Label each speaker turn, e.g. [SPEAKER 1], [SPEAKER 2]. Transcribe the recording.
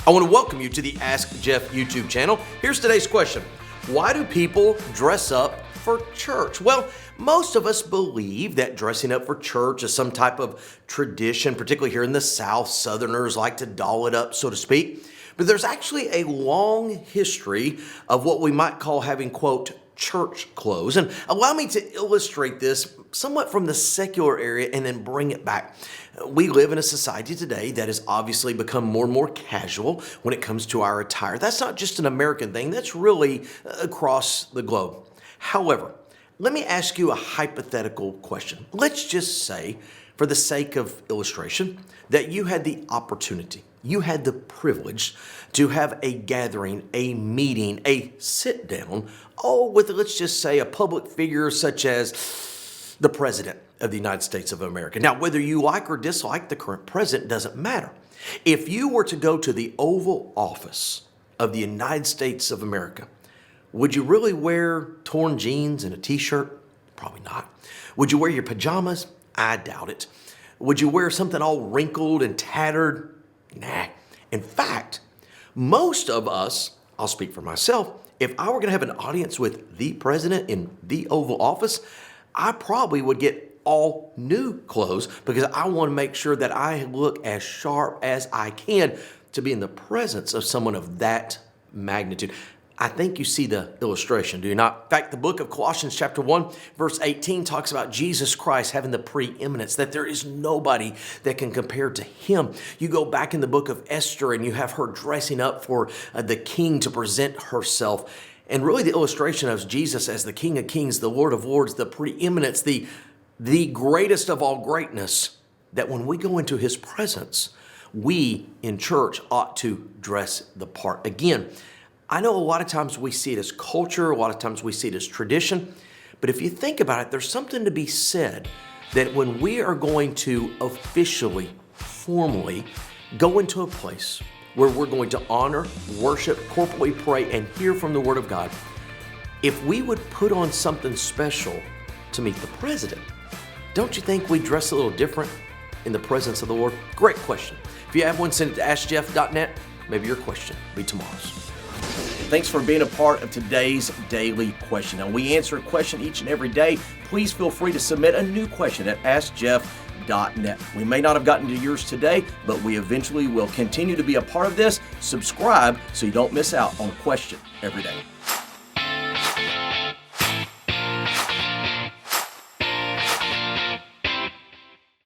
[SPEAKER 1] I want to welcome you to the Ask Jeff YouTube channel. Here's today's question. Why do people dress up for church? Well, most of us believe that dressing up for church is some type of tradition, particularly here in the South. Southerners like to doll it up, so to speak. But there's actually a long history of what we might call having, quote, church clothes. And allow me to illustrate this somewhat from the secular area and then bring it back. We live in a society today that has obviously become more and more casual when it comes to our attire. That's not just an American thing, that's really across the globe. However, let me ask you a hypothetical question. Let's just say, for the sake of illustration, that you had the opportunity, you had the privilege to have a gathering, a meeting, a sit down, with, let's just say, a public figure such as the President of the United States of America. Now, whether you like or dislike the current president doesn't matter. If you were to go to the Oval Office of the United States of America, would you really wear torn jeans and a t-shirt? Probably not. Would you wear your pajamas? I doubt it. Would you wear something all wrinkled and tattered? Nah. In fact, most of us, I'll speak for myself, if I were going to have an audience with the president in the Oval Office, I probably would get all new clothes because I want to make sure that I look as sharp as I can to be in the presence of someone of that magnitude. I think you see the illustration, do you not? In fact, the book of Colossians chapter 1, verse 18 talks about Jesus Christ having the preeminence, that there is nobody that can compare to him. You go back in the book of Esther and you have her dressing up for the king to present herself. And really the illustration of Jesus as the King of Kings, the Lord of Lords, the preeminence, the greatest of all greatness, that when we go into his presence, we in church ought to dress the part. Again, I know a lot of times we see it as culture, a lot of times we see it as tradition, but if you think about it, there's something to be said that when we are going to officially, formally go into a place where we're going to honor, worship, corporately pray, and hear from the Word of God, if we would put on something special to meet the president, don't you think we dress a little different in the presence of the Lord? Great question. If you have one, send it to askjeff.net. Maybe your question will be tomorrow's. Thanks for being a part of today's daily question. Now, we answer a question each and every day. Please feel free to submit a new question at askjeff.net. We may not have gotten to yours today, but we eventually will continue to be a part of this. Subscribe so you don't miss out on a question every day.